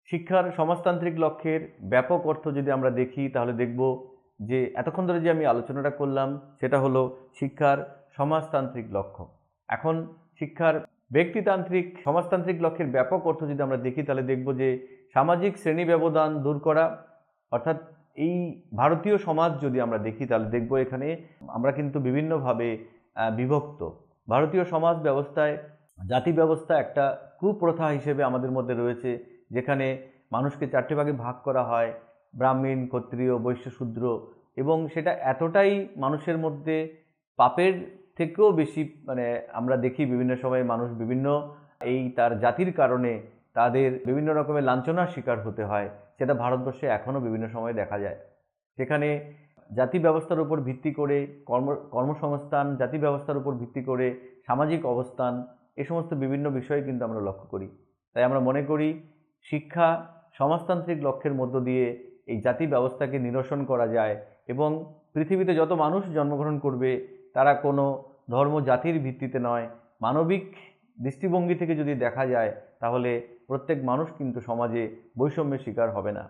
শিক্ষার সমাজতান্ত্রিক লক্ষ্যের ব্যাপক অর্থ যদি আমরা দেখি তাহলে দেখব যে এতক্ষণ ধরে যে আমি আলোচনাটা করলাম সেটা হলো শিক্ষার সমাজতান্ত্রিক লক্ষ্য। এখন শিক্ষার ব্যক্তিতান্ত্রিক সমাজতান্ত্রিক লক্ষ্যের ব্যাপক অর্থ যদি আমরা দেখি তাহলে দেখব যে সামাজিক শ্রেণী ব্যবধান দূর করা, অর্থাৎ এই ভারতীয় সমাজ যদি আমরা দেখি তাহলে দেখব এখানে আমরা কিন্তু বিভিন্নভাবে বিভক্ত। ভারতীয় সমাজ ব্যবস্থায় জাতি ব্যবস্থা একটা কুপ্রথা হিসেবে আমাদের মধ্যে রয়েছে, যেখানে মানুষকে চারটে ভাগে ভাগ করা হয়, ব্রাহ্মণ, ক্ষত্রিয়, বৈশ্য, শূদ্র, এবং সেটা এতটাই মানুষের মধ্যে পাপের থেকেও বেশি, আমরা দেখি বিভিন্ন সময় মানুষ বিভিন্ন তার জাতির কারণে তাদের বিভিন্ন রকমের লাঞ্ছনার শিকার হতে হয়, সেটা ভারতবর্ষে এখনও বিভিন্ন সময় দেখা যায়। সেখানে জাতি ব্যবস্থার উপর ভিত্তি করে কর্মসংস্থান, জাতি ব্যবস্থার উপর ভিত্তি করে সামাজিক অবস্থান, এ সমস্ত বিভিন্ন বিষয় কিন্তু আমরা লক্ষ্য করি। তাই আমরা মনে করি শিক্ষা সমাজতান্ত্রিক লক্ষ্যের মধ্য দিয়ে এই জাতি ব্যবস্থাকে নিরসন করা যায় এবং পৃথিবীতে যত মানুষ জন্মগ্রহণ করবে তারা কোনো ধর্ম জাতির ভিত্তিতে নয়, মানবিক দৃষ্টিভঙ্গি থেকে যদি দেখা যায় তাহলে প্রত্যেক মানুষ কিন্তু সমাজে বৈষম্যের শিকার হবে না।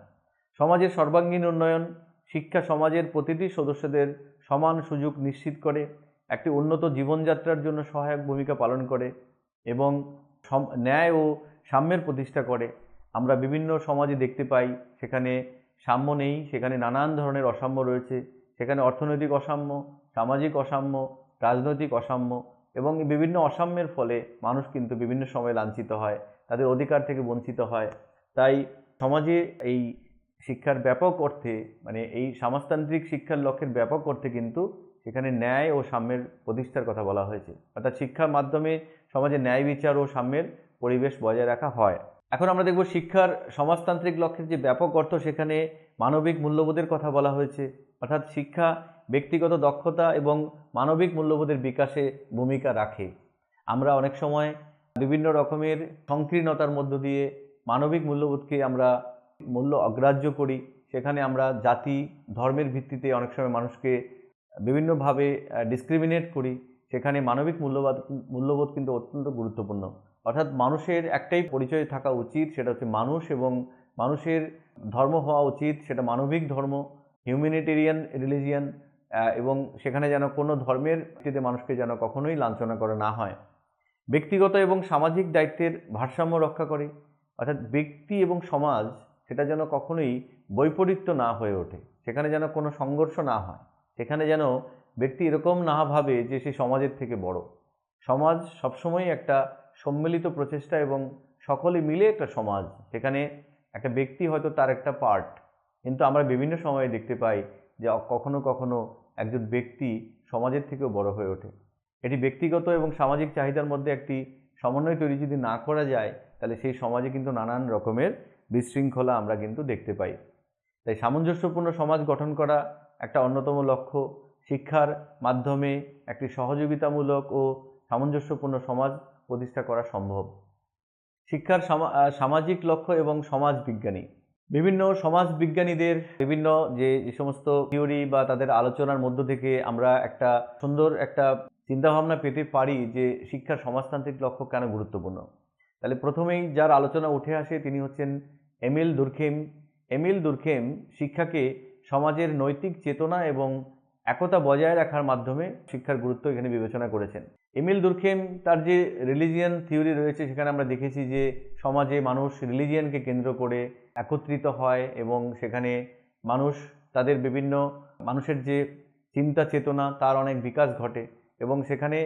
সমাজের সর্বাঙ্গীন উন্নয়ন, শিক্ষা সমাজের প্রতিটি সদস্যদের সমান সুযোগ নিশ্চিত করে, একটি উন্নত জীবনযাত্রার জন্য সহায়ক ভূমিকা পালন করে এবং ন্যায় ও সাম্যের প্রতিষ্ঠা করে। আমরা বিভিন্ন সমাজে দেখতে পাই সেখানে সাম্য নেই, সেখানে নানান ধরনের অসাম্য রয়েছে, সেখানে অর্থনৈতিক অসাম্য, সামাজিক অসাম্য, রাজনৈতিক অসাম্য, এবং এই বিভিন্ন অসাম্যের ফলে মানুষ কিন্তু বিভিন্ন সময় লাঞ্ছিত হয়, তাদের অধিকার থেকে বঞ্চিত হয়। তাই সমাজে এই শিক্ষার ব্যাপক অর্থে, এই সমাজতান্ত্রিক শিক্ষার লক্ষ্যের ব্যাপক অর্থে কিন্তু সেখানে ন্যায় ও সাম্যের প্রতিষ্ঠার কথা বলা হয়েছে, অর্থাৎ শিক্ষার মাধ্যমে সমাজে ন্যায় বিচার ও সাম্যের পরিবেশ বজায় রাখা হয়। এখন আমরা দেখব শিক্ষার সমাজতান্ত্রিক লক্ষ্যের যে ব্যাপক অর্থ, সেখানে মানবিক মূল্যবোধের কথা বলা হয়েছে, অর্থাৎ শিক্ষা ব্যক্তিগত দক্ষতা এবং মানবিক মূল্যবোধের বিকাশে ভূমিকা রাখে। আমরা অনেক সময় বিভিন্ন রকমের সংকীর্ণতার মধ্য দিয়ে মানবিক মূল্যবোধকে আমরা মূল্য অগ্রাহ্য করি, সেখানে আমরা জাতি ধর্মের ভিত্তিতে অনেক সময় মানুষকে বিভিন্নভাবে ডিসক্রিমিনেট করি। সেখানে মানবিক মূল্যবোধ কিন্তু অত্যন্ত গুরুত্বপূর্ণ, অর্থাৎ মানুষের একটাই পরিচয় থাকা উচিত, সেটা হচ্ছে মানুষ, এবং মানুষের ধর্ম হওয়া উচিত সেটা মানবিক ধর্ম, হিউম্যানিটেরিয়ান রিলিজিয়ান, এবং সেখানে যেন কোনো ধর্মের ভিত্তিতে মানুষকে যেন কখনোই লাঞ্ছনা করা না হয়। ব্যক্তিগত এবং সামাজিক দায়িত্বের ভারসাম্য রক্ষা করে, অর্থাৎ ব্যক্তি এবং সমাজ সেটা যেন কখনোই বৈপরীত্য না হয়ে ওঠে, সেখানে যেন কোনো সংঘর্ষ না হয়, সেখানে যেন ব্যক্তি এরকম না ভাবে যে সে সমাজের থেকে বড়। সমাজ সবসময় একটা সম্মিলিত প্রচেষ্টা এবং সকলে মিলে একটা সমাজ, সেখানে একটা ব্যক্তি হয়তো তার একটা পার্ট, কিন্তু আমরা বিভিন্ন সময়ে দেখতে পাই যে কখনো কখনো একজন ব্যক্তি সমাজের থেকেও বড় হয়ে ওঠে। এটি ব্যক্তিগত এবং সামাজিক চাহিদার মধ্যে একটি সমন্বয় তৈরি যদি না করা যায় তাহলে সেই সমাজে কিন্তু নানান রকমের বিশৃঙ্খলা আমরা কিন্তু দেখতে পাই। তাই সামঞ্জস্যপূর্ণ সমাজ গঠন করা একটা অন্যতম লক্ষ্য। শিক্ষার মাধ্যমে একটি সহযোগিতামূলক ও সামঞ্জস্যপূর্ণ সমাজ প্রতিষ্ঠা করা সম্ভব। শিক্ষার সামাজিক লক্ষ্য এবং সমাজ বিজ্ঞানী, বিভিন্ন সমাজ বিজ্ঞানীদের বিভিন্ন যে সমস্ত থিওরি বা তাদের আলোচনার মধ্য থেকে আমরা একটা সুন্দর একটা চিন্তাভাবনা পেতে পারি যে শিক্ষার সমাজতান্ত্রিক লক্ষ্য কেন গুরুত্বপূর্ণ। তাহলে প্রথমেই যার আলোচনা উঠে আসে তিনি হচ্ছেন এমিল দুর্খেম। এমিল দুর্খেম শিক্ষাকে সমাজের নৈতিক চেতনা এবং একতা বজায় রাখার মাধ্যমে শিক্ষার গুরুত্ব এখানে বিবেচনা করেছেন। এমিল দুর্খেম তার যে রিলিজিয়ান থিওরি রয়েছে সেখানে আমরা দেখেছি যে সমাজে মানুষ রিলিজিয়ানকে কেন্দ্র করে একত্রিত হয় এবং সেখানে মানুষ তাদের বিভিন্ন মানুষের যে চিন্তা চেতনা তার অনেক বিকাশ ঘটে এবং সেখানে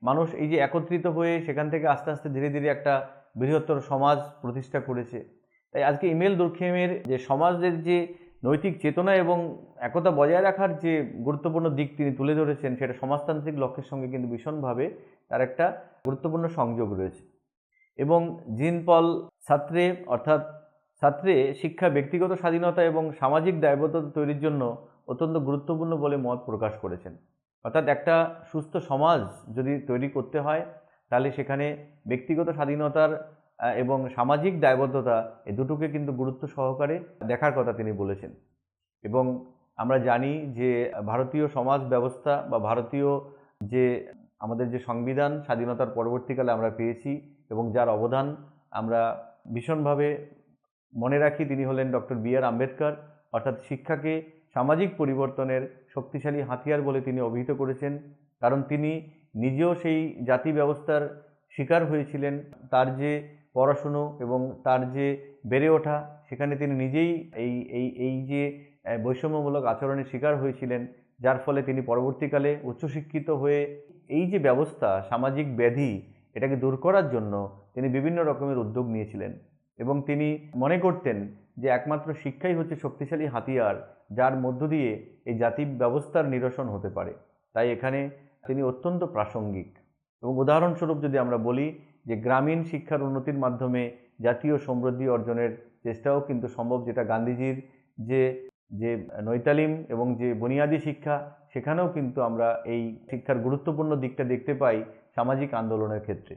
মানুষ এই যে একত্রিত হয়ে সেখান থেকে আস্তে আস্তে ধীরে ধীরে একটা বৃহত্তর সমাজ প্রতিষ্ঠা করেছে। তাই আজকে এমিল দুর্খেমের যে সমাজের যে নৈতিক চেতনা এবং একতা বজায় রাখার যে গুরুত্বপূর্ণ দিক তিনি তুলে ধরেছেন সেটা সমাজতান্ত্রিক লক্ষ্যের সঙ্গে কিন্তু ভীষণভাবে তার একটা গুরুত্বপূর্ণ সংযোগ রয়েছে। এবং জিন পল সার্ত্রে অর্থাৎ সার্ত্রে শিক্ষা ব্যক্তিগত স্বাধীনতা এবং সামাজিক দায়বদ্ধতা তৈরির জন্য অত্যন্ত গুরুত্বপূর্ণ বলে মত প্রকাশ করেছেন। অর্থাৎ একটা সুস্থ সমাজ যদি তৈরি করতে হয় তাহলে সেখানে ব্যক্তিগত স্বাধীনতার এবং সামাজিক দায়বদ্ধতা এই দুটোকে কিন্তু গুরুত্ব সহকারে দেখার কথা তিনি বলেছেন। এবং আমরা জানি যে ভারতীয় সমাজ ব্যবস্থা বা ভারতীয় যে আমাদের যে সংবিধান স্বাধীনতার পরবর্তীকালে আমরা পেয়েছি এবং যার অবদান আমরা ভীষণভাবে মনে রাখি তিনি হলেন ডক্টর বি আর আম্বেদকর। অর্থাৎ শিক্ষাকে সামাজিক পরিবর্তনের শক্তিশালী হাতিয়ার বলে তিনি অভিহিত করেছেন, কারণ তিনি নিজেও সেই জাতি ব্যবস্থার শিকার হয়েছিলেন। তার যে পড়াশুনো এবং তার যে বেড়ে ওঠা সেখানে তিনি নিজেই এই এই এই যে বৈষম্যমূলক আচরণের শিকার হয়েছিলেন, যার ফলে তিনি পরবর্তীকালে উচ্চশিক্ষিত হয়ে এই যে ব্যবস্থা সামাজিক ব্যাধি এটাকে দূর করার জন্য তিনি বিভিন্ন রকমের উদ্যোগ নিয়েছিলেন এবং তিনি মনে করতেন যে একমাত্র শিক্ষাই হচ্ছে শক্তিশালী হাতিয়ার যার মধ্য দিয়ে এই জাতি ব্যবস্থার নিরসন হতে পারে। তাই এখানে তিনি অত্যন্ত প্রাসঙ্গিক। এবং উদাহরণস্বরূপ যদি আমরা বলি যে গ্রামীণ শিক্ষার উন্নতির মাধ্যমে জাতীয় সমৃদ্ধি অর্জনের চেষ্টাও কিন্তু সম্ভব, যেটা গান্ধীজির যে যে নৈতালিম এবং যে বুনিয়াদী শিক্ষা সেখানেও কিন্তু আমরা এই শিক্ষার গুরুত্বপূর্ণ দিকটা দেখতে পাই সামাজিক আন্দোলনের ক্ষেত্রে।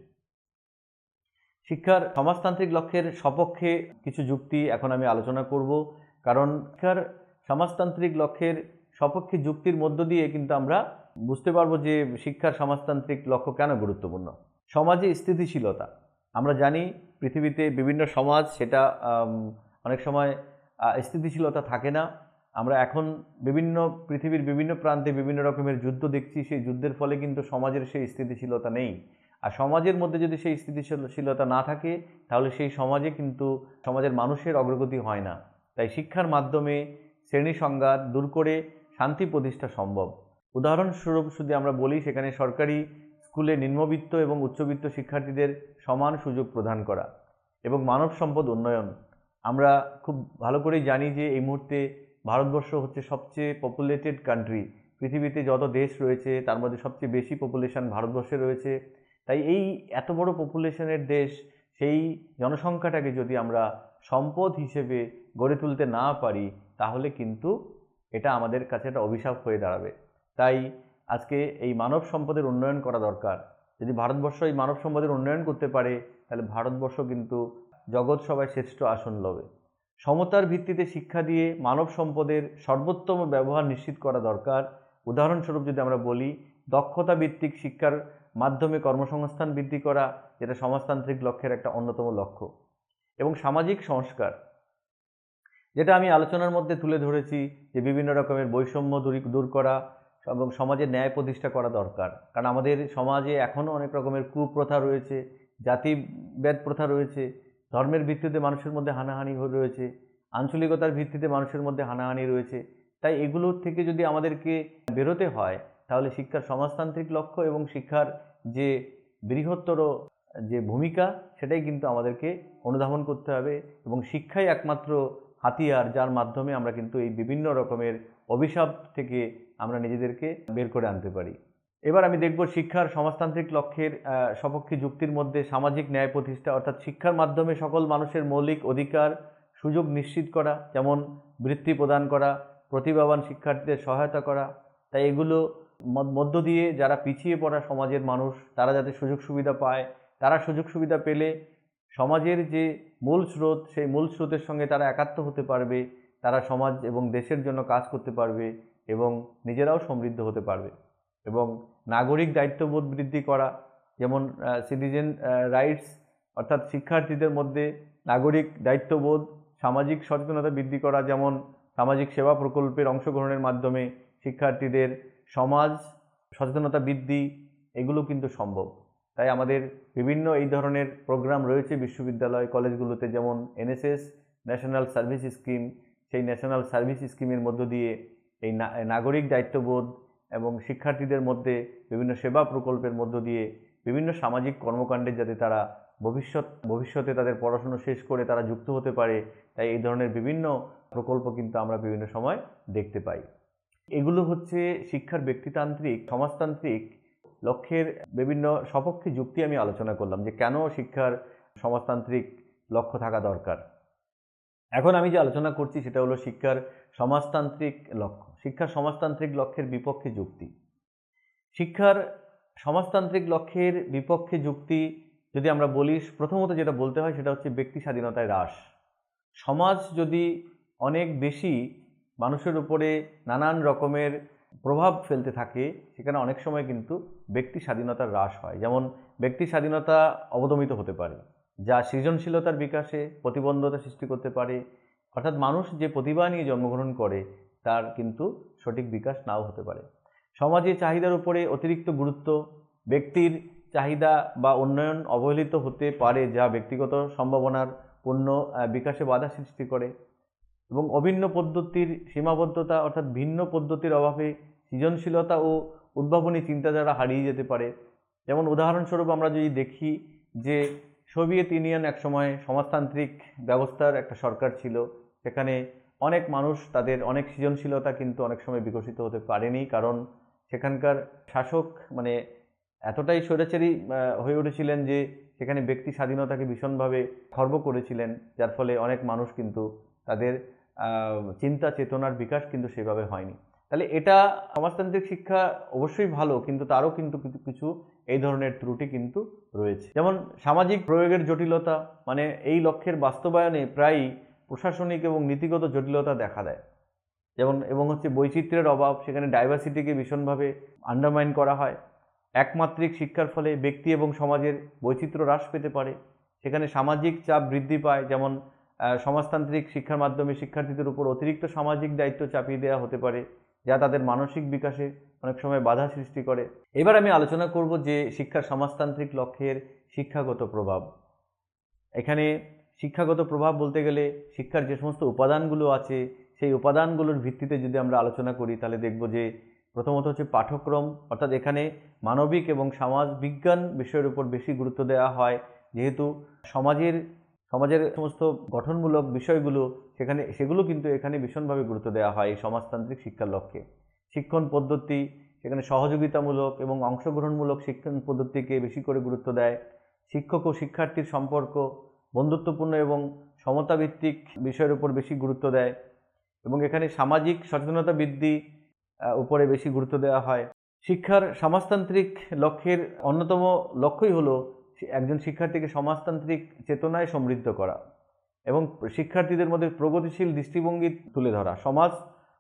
শিক্ষার সমাজতান্ত্রিক লক্ষ্যের সপক্ষে কিছু যুক্তি এখন আমি আলোচনা করব, কারণ শিক্ষার সমাজতান্ত্রিক লক্ষ্যের সপক্ষে যুক্তির মধ্য দিয়ে কিন্তু আমরা বুঝতে পারবো যে শিক্ষার সমাজতান্ত্রিক লক্ষ্য কেন গুরুত্বপূর্ণ। সমাজে স্থিতিশীলতা, আমরা জানি পৃথিবীতে বিভিন্ন সমাজ সেটা অনেক সময় স্থিতিশীলতা থাকে না। আমরা এখন পৃথিবীর বিভিন্ন প্রান্তে বিভিন্ন রকমের যুদ্ধ দেখছি, সেই যুদ্ধের ফলে কিন্তু সমাজের সেই স্থিতিশীলতা নেই। আর সমাজের মধ্যে যদি সেই স্থিতিশীলতা না থাকে তাহলে সেই সমাজে কিন্তু সমাজের মানুষের অগ্রগতি হয় না। তাই শিক্ষার মাধ্যমে শ্রেণী সংঘাত দূর করে শান্তি প্রতিষ্ঠা সম্ভব। উদাহরণস্বরূপ যদি আমরা বলি, সেখানে সরকারি স্কুলে নিম্নবিত্ত এবং উচ্চবিত্ত শিক্ষার্থীদের সমান সুযোগ প্রদান করা এবং মানব সম্পদ উন্নয়ন। আমরা খুব ভালো করেই জানি যে এই মুহূর্তে ভারতবর্ষ হচ্ছে সবচেয়ে পপুলেটেড কান্ট্রি। পৃথিবীতে যত দেশ রয়েছে তার মধ্যে সবচেয়ে বেশি পপুলেশন ভারতবর্ষে রয়েছে। তাই এই এত বড় পপুলেশনের দেশ, সেই জনসংখ্যাটাকে যদি আমরা সম্পদ হিসেবে গড়ে তুলতে না পারি তাহলে কিন্তু এটা আমাদের কাছে একটা অভিশাপ হয়ে দাঁড়াবে। তাই আজকে এই মানব সম্পদের উন্নয়ন করা দরকার। যদি ভারতবর্ষ এই মানব সম্পদের উন্নয়ন করতে পারে তাহলে ভারতবর্ষ কিন্তু জগৎ সভায় শ্রেষ্ঠ আসন লবে। সমতার ভিত্তিতে শিক্ষা দিয়ে মানব সম্পদের সর্বোত্তম ব্যবহার নিশ্চিত করা দরকার। উদাহরণস্বরূপ যদি আমরা বলি, দক্ষতা ভিত্তিক শিক্ষার মাধ্যমে কর্মসংস্থান বৃদ্ধি করা, যেটা সমাজতান্ত্রিক লক্ষ্যের একটা অন্যতম লক্ষ্য। এবং সামাজিক সংস্কার, যেটা আমি আলোচনার মধ্যে তুলে ধরেছি যে বিভিন্ন রকমের বৈষম্য দূর করা এবং সমাজের ন্যায় প্রতিষ্ঠা করা দরকার। কারণ আমাদের সমাজে এখনও অনেক রকমের কুপ্রথা রয়েছে, জাতিভেদ প্রথা রয়েছে, ধর্মের ভিত্তিতে মানুষের মধ্যে হানাহানি রয়েছে, আঞ্চলিকতার ভিত্তিতে মানুষের মধ্যে হানাহানি রয়েছে। তাই এগুলোর থেকে যদি আমাদেরকে বেরোতে হয় তাহলে শিক্ষার সমাজতান্ত্রিক লক্ষ্য এবং শিক্ষার যে বৃহত্তর যে ভূমিকা সেটাই কিন্তু আমাদেরকে অনুধাবন করতে হবে। এবং শিক্ষাই একমাত্র হাতিয়ার যার মাধ্যমে আমরা কিন্তু এই বিভিন্ন রকমের অভিশাপ থেকে আমরা নিজেদেরকে বের করে আনতে পারি। এবার আমি দেখব শিক্ষার সমাজতান্ত্রিক লক্ষ্যের সপক্ষে যুক্তির মধ্যে সামাজিক ন্যায় প্রতিষ্ঠা, অর্থাৎ শিক্ষার মাধ্যমে সকল মানুষের মৌলিক অধিকার সুযোগ নিশ্চিত করা, যেমন বৃত্তি প্রদান করা, প্রতিভাবান শিক্ষার্থীদের সহায়তা করা। তাই এগুলো মধ্য দিয়ে যারা পিছিয়ে পড়া সমাজের মানুষ তারা যাতে সুযোগ সুবিধা পায়, তারা সুযোগ সুবিধা পেলে সমাজের যে মূল স্রোত সেই মূল স্রোতের সঙ্গে তারা একাত্ম হতে পারবে, তারা সমাজ এবং দেশের জন্য কাজ করতে পারবে এবং নিজেরাও সমৃদ্ধ হতে পারবে। এবং নাগরিক দায়িত্ববোধ বৃদ্ধি করা, যেমন সিটিজেন রাইটস, অর্থাৎ শিক্ষার্থীদের মধ্যে নাগরিক দায়িত্ববোধ, সামাজিক সচেতনতা বৃদ্ধি করা, যেমন সামাজিক সেবা প্রকল্পের অংশগ্রহণের মাধ্যমে শিক্ষার্থীদের সমাজ সচেতনতা বৃদ্ধি, এগুলো কিন্তু সম্ভব। তাই আমাদের বিভিন্ন এই ধরনের প্রোগ্রাম রয়েছে বিশ্ববিদ্যালয় কলেজগুলোতে, যেমন এনএসএস, ন্যাশনাল সার্ভিস স্কিম। সেই ন্যাশনাল সার্ভিস স্কিমের মধ্য দিয়ে এই নাগরিক দায়িত্ববোধ এবং শিক্ষার্থীদের মধ্যে বিভিন্ন সেবা প্রকল্পের মধ্য দিয়ে বিভিন্ন সামাজিক কর্মকাণ্ডে যাতে তারা ভবিষ্যতে তাদের পড়াশুনো শেষ করে তারা যুক্ত হতে পারে, তাই এই ধরনের বিভিন্ন প্রকল্প কিন্তু আমরা বিভিন্ন সময় দেখতে পাই। এগুলো হচ্ছে শিক্ষার ব্যক্তিতান্ত্রিক সমাজতান্ত্রিক লক্ষ্যের বিভিন্ন সপক্ষে যুক্তি আমি আলোচনা করলাম, যে কেন শিক্ষার সমাজতান্ত্রিক লক্ষ্য থাকা দরকার। এখন আমি যে আলোচনা করছি সেটা হলো শিক্ষার সমাজতান্ত্রিক লক্ষ্য। শিক্ষার সমাজতান্ত্রিক লক্ষ্যের বিপক্ষে যুক্তি। শিক্ষার সমাজতান্ত্রিক লক্ষ্যের বিপক্ষে যুক্তি যদি আমরা বলি, প্রথমত যেটা বলতে হয় সেটা হচ্ছে ব্যক্তি স্বাধীনতায় হ্রাস। সমাজ যদি অনেক বেশি মানুষের উপরে নানান রকমের প্রভাব ফেলতে থাকে, সেখানে অনেক সময় কিন্তু ব্যক্তি স্বাধীনতার হ্রাস হয়। যেমন ব্যক্তি স্বাধীনতা অবদমিত হতে পারে, যা সৃজনশীলতার বিকাশে প্রতিবন্ধকতা সৃষ্টি করতে পারে। অর্থাৎ মানুষ যে প্রতিভা নিয়ে জন্মগ্রহণ করে তার কিন্তু সঠিক বিকাশ নাও হতে পারে। সমাজে চাহিদার উপরে অতিরিক্ত গুরুত্ব, ব্যক্তির চাহিদা বা উন্নয়ন অবহেলিত হতে পারে, যা ব্যক্তিগত সম্ভাবনার পূর্ণ বিকাশে বাধা সৃষ্টি করে। এবং অভিন্ন পদ্ধতির সীমাবদ্ধতা, অর্থাৎ ভিন্ন পদ্ধতির অভাবে সৃজনশীলতা ও উদ্ভাবনী চিন্তাধারা হারিয়ে যেতে পারে। যেমন উদাহরণস্বরূপ আমরা যদি দেখি যে সোভিয়েত ইউনিয়ন একসময় সমাজতান্ত্রিক ব্যবস্থার একটা সরকার ছিল, সেখানে অনেক মানুষ তাদের অনেক সৃজনশীলতা কিন্তু অনেক সময় বিকশিত হতে পারেনি, কারণ সেখানকার শাসক এতটাই স্বৈরাচারী হয়ে উঠেছিলেন যে সেখানে ব্যক্তি স্বাধীনতাকে ভীষণভাবে খর্ব করেছিলেন, যার ফলে অনেক মানুষ কিন্তু তাদের চিন্তা চেতনার বিকাশ কিন্তু সেভাবে হয়নি। তাহলে এটা সমাজতান্ত্রিক শিক্ষা অবশ্যই ভালো, কিন্তু তারও কিন্তু কিছু এই ধরনের ত্রুটি কিন্তু রয়েছে। যেমন সামাজিক প্রয়োগের জটিলতা, এই লক্ষ্যের বাস্তবায়নে প্রায়ই প্রশাসনিক এবং নীতিগত জটিলতা দেখা দেয়। এবং বৈচিত্র্যের অভাব, সেখানে ডাইভার্সিটিকে ভীষণভাবে আন্ডারমাইন করা হয়। একমাত্রিক শিক্ষার ফলে ব্যক্তি এবং সমাজের বৈচিত্র্য হ্রাস পেতে পারে। সেখানে সামাজিক চাপ বৃদ্ধি পায়, যেমন সমাজতান্ত্রিক শিক্ষার মাধ্যমে শিক্ষার্থীদের উপর অতিরিক্ত সামাজিক দায়িত্ব চাপিয়ে দেওয়া হতে পারে, যা তাদের মানসিক বিকাশে অনেক সময় বাধা সৃষ্টি করে। এবার আমি আলোচনা করব যে শিক্ষার সমাজতান্ত্রিক লক্ষ্যের শিক্ষাগত প্রভাব। এখানে শিক্ষাগত প্রভাব বলতে গেলে শিক্ষার যে সমস্ত উপাদানগুলো আছে, সেই উপাদানগুলোর ভিত্তিতে যদি আমরা আলোচনা করি, তাহলে দেখব যে প্রথমত হচ্ছে পাঠ্যক্রম, অর্থাৎ এখানে মানবিক এবং সমাজ বিজ্ঞান বিষয়ের উপর বেশি গুরুত্ব দেওয়া হয়, যেহেতু সমাজের সমস্ত গঠনমূলক বিষয়গুলো সেগুলো কিন্তু এখানে ভীষণভাবে গুরুত্ব দেওয়া হয় এই সমাজতান্ত্রিক শিক্ষার লক্ষ্যে। শিক্ষণ পদ্ধতি, সেখানে সহযোগিতামূলক এবং অংশগ্রহণমূলক শিক্ষণ পদ্ধতিকে বেশি করে গুরুত্ব দেয়। শিক্ষক ও শিক্ষার্থীর সম্পর্ক বন্ধুত্বপূর্ণ এবং সমতাভিত্তিক বিষয়ের উপর বেশি গুরুত্ব দেয়, এবং এখানে সামাজিক সচেতনতা বৃদ্ধি উপরে বেশি গুরুত্ব দেওয়া হয়। শিক্ষার সমাজতান্ত্রিক লক্ষ্যের অন্যতম লক্ষ্যই হলো একজন শিক্ষার্থীকে সমাজতান্ত্রিক চেতনায় সমৃদ্ধ করা এবং শিক্ষার্থীদের মধ্যে প্রগতিশীল দৃষ্টিভঙ্গি তুলে ধরা। সমাজ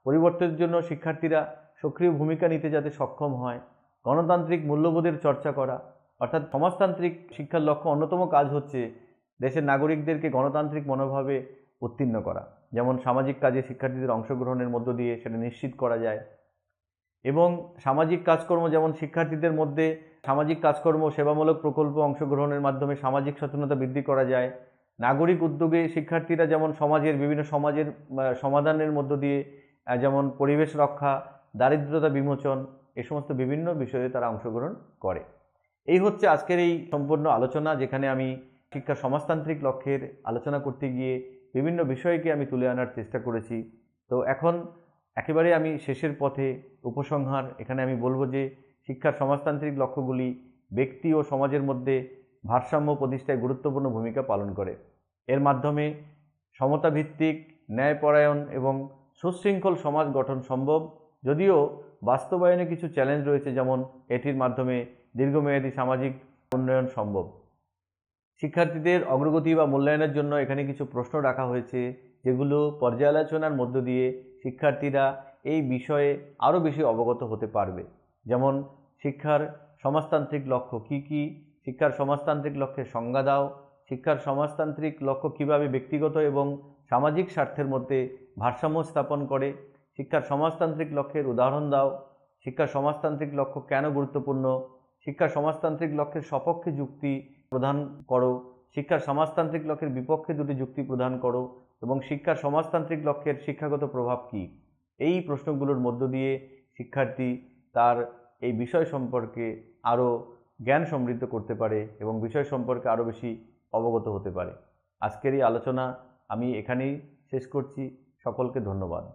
পরিবর্তনের জন্য শিক্ষার্থীরা সক্রিয় ভূমিকা নিতে যাতে সক্ষম হয়। গণতান্ত্রিক মূল্যবোধের চর্চা করা, অর্থাৎ সমাজতান্ত্রিক শিক্ষার লক্ষ্য অন্যতম কাজ হচ্ছে দেশের নাগরিকদেরকে গণতান্ত্রিক মনোভাবে উত্তীর্ণ করা, যেমন সামাজিক কাজে শিক্ষার্থীদের অংশগ্রহণের মধ্য দিয়ে সেটা নিশ্চিত করা যায়। এবং সামাজিক কাজকর্ম, যেমন শিক্ষার্থীদের মধ্যে সামাজিক কাজকর্ম সেবামূলক প্রকল্প অংশগ্রহণের মাধ্যমে সামাজিক সচেতনতা বৃদ্ধি করা যায়। নাগরিক উদ্যোগে শিক্ষার্থীরা যেমন বিভিন্ন সমাজের সমাধানের মধ্য দিয়ে, যেমন পরিবেশ রক্ষা, দারিদ্রতা বিমোচন, এই সমস্ত বিভিন্ন বিষয়ে তারা অংশগ্রহণ করে। এই হচ্ছে আজকের এই সম্পূর্ণ আলোচনা, যেখানে আমি শিক্ষার সমাজতান্ত্রিক লক্ষ্যের আলোচনা করতে গিয়ে বিভিন্ন বিষয়কে আমি তুলে আনার চেষ্টা করেছি। তো এখন একেবারে আমি শেষের পথে উপসংহার, এখানে আমি বলবো যে শিক্ষার সমাজতান্ত্রিক লক্ষ্যগুলি ব্যক্তি ও সমাজের মধ্যে ভারসাম্য প্রতিষ্ঠায় গুরুত্বপূর্ণ ভূমিকা পালন করে। এর মাধ্যমে সমতাভিত্তিক, ন্যায়পরায়ণ এবং সুশৃঙ্খল সমাজ গঠন সম্ভব, যদিও বাস্তবায়নে কিছু চ্যালেঞ্জ রয়েছে, যেমন এটির মাধ্যমে দীর্ঘমেয়াদী সামাজিক উন্নয়ন সম্ভব। শিক্ষার্থীদের অগ্রগতি বা মূল্যায়নের জন্য এখানে কিছু প্রশ্ন রাখা হয়েছে, যেগুলো পর্যালোচনার মধ্য দিয়ে শিক্ষার্থীরা এই বিষয়ে আরও বেশি অবগত হতে পারবে। যেমন শিক্ষার সমাজতান্ত্রিক লক্ষ্য কি কি, শিক্ষার সমাজতান্ত্রিক লক্ষ্যের সংজ্ঞা দাও, শিক্ষার সমাজতান্ত্রিক লক্ষ্য কিভাবে ব্যক্তিগত এবং সামাজিক স্বার্থের মধ্যে ভারসাম্য স্থাপন করে, শিক্ষার সমাজতান্ত্রিক লক্ষ্যের উদাহরণ দাও, শিক্ষার সমাজতান্ত্রিক লক্ষ্য কেন গুরুত্বপূর্ণ, শিক্ষার সমাজতান্ত্রিক লক্ষ্যের সপক্ষে যুক্তি প্রদান করো, শিক্ষার সমাজতান্ত্রিক লক্ষ্যের বিপক্ষে দুটি যুক্তি প্রদান করো এবং শিক্ষার সমাজতান্ত্রিক লক্ষ্যের শিক্ষাগত প্রভাব কী। এই প্রশ্নগুলোর মধ্য দিয়ে শিক্ষার্থী তার এই বিষয় সম্পর্কে আরও জ্ঞান সমৃদ্ধ করতে পারে এবং বিষয় সম্পর্কে আরও বেশি অবগত হতে পারে। আজকের এই আলোচনা আমি এখানেই শেষ করছি। সকলকে ধন্যবাদ।